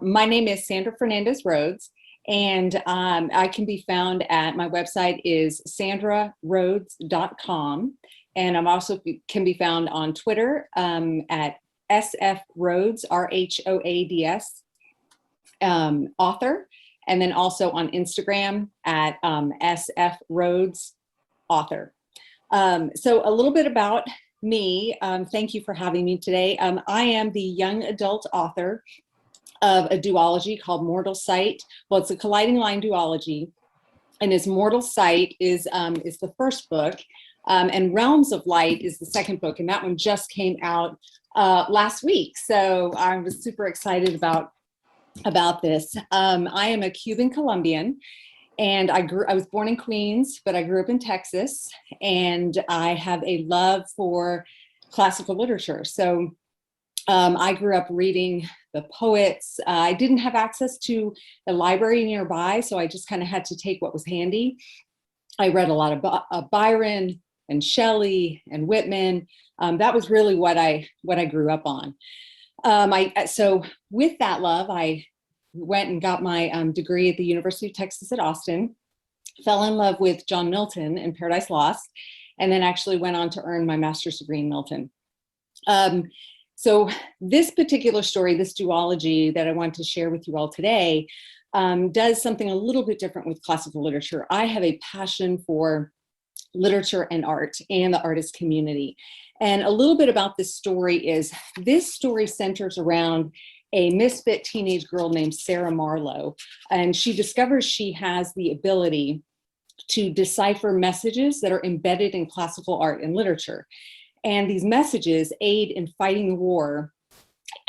My name is Sandra Fernandez Rhoads, and I can be found at my website is sandrarhoads.com. And I'm also can be found on Twitter at sfrhoads, Rhoads, author, and then also on Instagram at sfrhoads author. So a little bit about me. Thank you for having me today. I am the young adult author of a duology called Mortal Sight. Well, it's a colliding line duology, and his Mortal Sight is the first book, and Realms of Light is the second book, and that one just came out last week. So I was super excited about this. I am a Cuban Colombian, and I was born in Queens, but I grew up in Texas, and I have a love for classical literature. So I grew up reading the poets. I didn't have access to a library nearby, so I just kind of had to take what was handy. I read a lot of Byron and Shelley and Whitman. That was really what I grew up on. So with that love, I went and got my degree at the University of Texas at Austin, fell in love with John Milton and Paradise Lost, and then actually went on to earn my master's degree in Milton. So this particular story, this duology that I want to share with you all today, does something a little bit different with classical literature. I have a passion for literature and art and the artist community. And a little bit about this story is this story centers around a misfit teenage girl named Sarah Marlowe. And she discovers she has the ability to decipher messages that are embedded in classical art and literature. And these messages aid in fighting the war,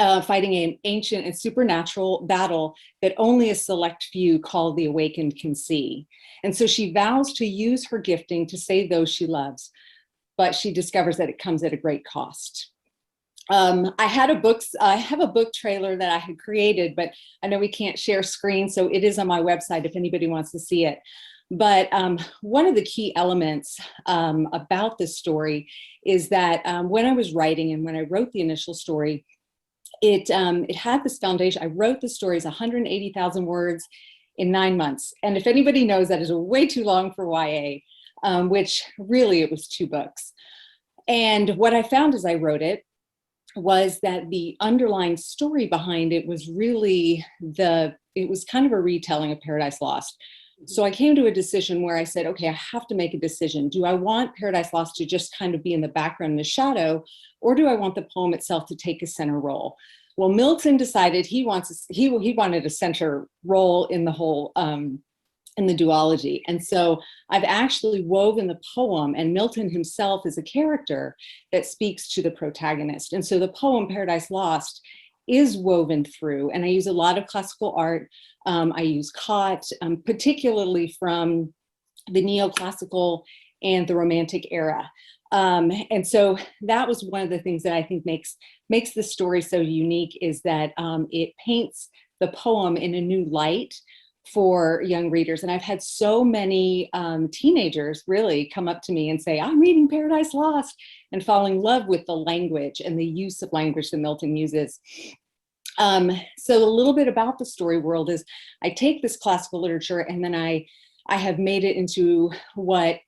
fighting an ancient and supernatural battle that only a select few called the awakened can see. And so she vows to use her gifting to save those she loves, but she discovers that it comes at a great cost. I have a book trailer that I had created, but I know we can't share screen, so it is on my website if anybody wants to see it. But one of the key elements about this story is that when I was writing and when I wrote the initial story, it had this foundation. I wrote the story as 180,000 words in 9 months. And if anybody knows, that is way too long for YA, which really it was 2 books. And what I found as I wrote it was that the underlying story behind it was really it was kind of a retelling of Paradise Lost. So I came to a decision where I said, okay, I have to make a decision. Do I want Paradise Lost to just kind of be in the background in the shadow, or do I want the poem itself to take a center role? Well, Milton decided he wanted a center role in the whole, in the duology. And so I've actually woven the poem, and Milton himself is a character that speaks to the protagonist. And so the poem Paradise Lost is woven through, and I use a lot of classical art. I use Cott, particularly from the neoclassical and the Romantic era. And so that was one of the things that I think makes the story so unique, is that it paints the poem in a new light for young readers. And I've had so many teenagers really come up to me and say, I'm reading Paradise Lost, and fall in love with the language and the use of language that Milton uses. So a little bit about the story world is I take this classical literature, and then I have made it into what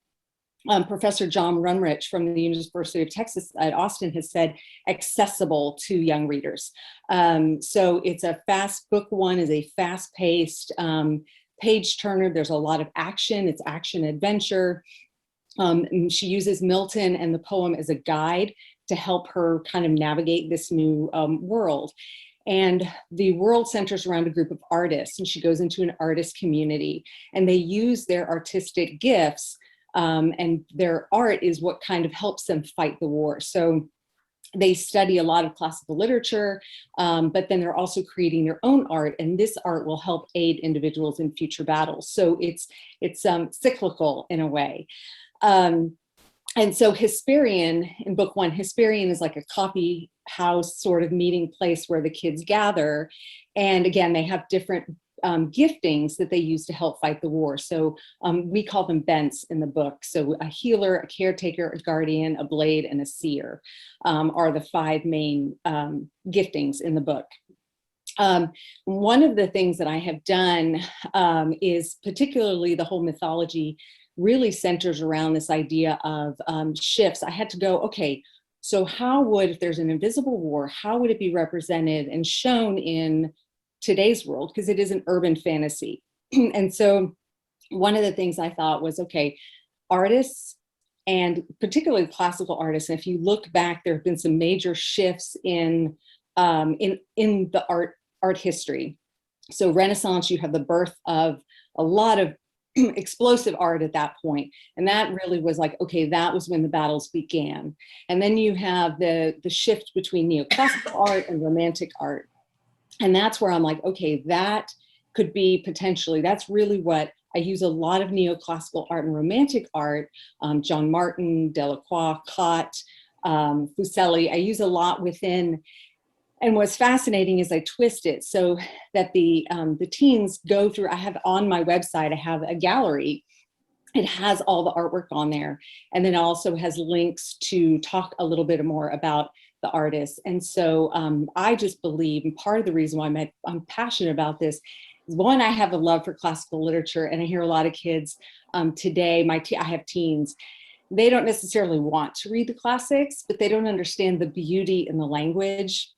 Professor John Runrich from the University of Texas at Austin has said, accessible to young readers. So it's book 1 is a fast-paced page turner. There's a lot of action. It's action adventure. And she uses Milton and the poem as a guide to help her kind of navigate this new world. And the world centers around a group of artists, and she goes into an artist community, and they use their artistic gifts, and their art is what kind of helps them fight the war. So they study a lot of classical literature, but then they're also creating their own art, and this art will help aid individuals in future battles. So it's cyclical in a way. And so Hesperian, in book 1, Hesperian is like a coffee house sort of meeting place where the kids gather. And again, they have different giftings that they use to help fight the war. So we call them bents in the book. So a healer, a caretaker, a guardian, a blade, and a seer are the 5 main giftings in the book. One of the things that I have done is particularly the whole mythology really centers around this idea of shifts. I had to go, okay, so how would, if there's an invisible war, how would it be represented and shown in today's world? Because it is an urban fantasy. And so one of the things I thought was, okay, artists and particularly classical artists, and if you look back, there have been some major shifts in the art history. So Renaissance, you have the birth of a lot of explosive art at that point. And that really was like, okay, that was when the battles began. And then you have the shift between neoclassical art and romantic art. And that's where I'm like, okay, that could be potentially, that's really what I use a lot of neoclassical art and romantic art, John Martin, Delacroix, Cott, Fuseli. I use a lot within. And what's fascinating is I twist it so that the teens go through, I have on my website, I have a gallery. It has all the artwork on there. And then also has links to talk a little bit more about the artists. And so I just believe, and part of the reason why I'm passionate about this is, one, I have a love for classical literature, and I hear a lot of kids today, I have teens, they don't necessarily want to read the classics, but they don't understand the beauty in the language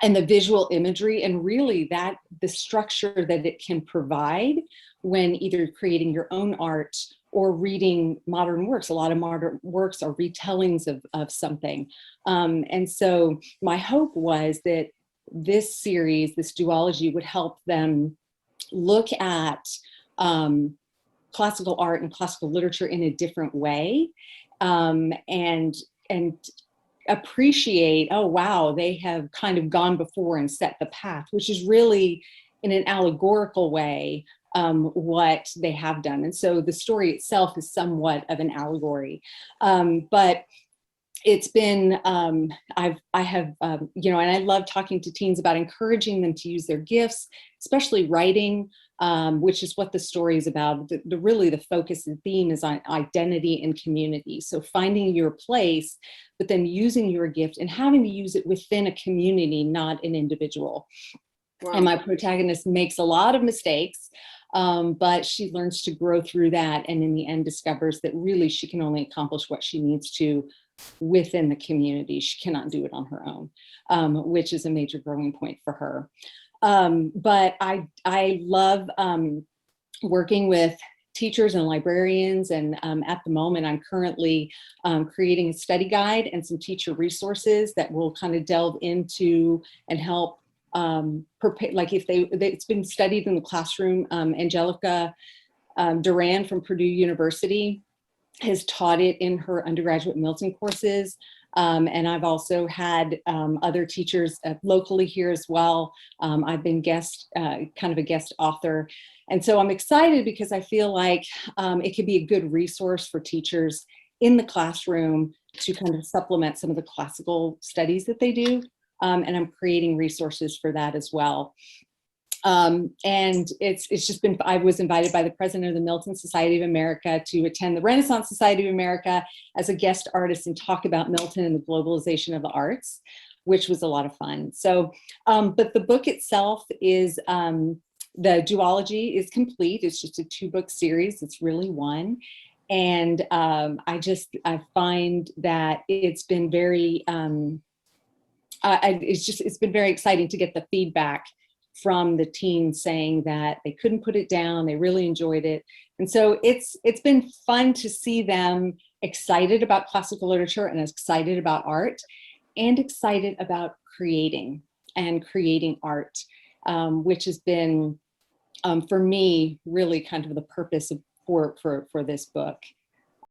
and the visual imagery, and really that the structure that it can provide when either creating your own art or reading modern works. A lot of modern works are retellings of something. And so my hope was that this series, this duology, would help them look at classical art and classical literature in a different way, and appreciate, oh wow, they have kind of gone before and set the path, which is really in an allegorical way what they have done. And so the story itself is somewhat of an allegory, but it's been, I have, and I love talking to teens about encouraging them to use their gifts, especially writing, which is what the story is about. Really the focus and theme is on identity and community. So finding your place, but then using your gift and having to use it within a community, not an individual. Wow. And my protagonist makes a lot of mistakes, but she learns to grow through that, and in the end discovers that really she can only accomplish what she needs to within the community. She cannot do it on her own, which is a major growing point for her. But I love working with teachers and librarians, and at the moment I'm currently creating a study guide and some teacher resources that will kind of delve into and help prepare, like if it's been studied in the classroom. Angelica Duran from Purdue University has taught it in her undergraduate Milton courses. And I've also had other teachers locally here as well. I've been kind of a guest author. And so I'm excited because I feel like it could be a good resource for teachers in the classroom to kind of supplement some of the classical studies that they do. And I'm creating resources for that as well. And it's just been, I was invited by the president of the Milton Society of America to attend the Renaissance Society of America as a guest artist and talk about Milton and the globalization of the arts, which was a lot of fun. So, but the book itself is, the duology is complete. It's just a 2-book series. It's really one. And I find that it's been very, it's been very exciting to get the feedback from the teens saying that they couldn't put it down. They really enjoyed it. And so it's been fun to see them excited about classical literature and excited about art and excited about creating art, which has been, for me, really kind of the purpose for this book.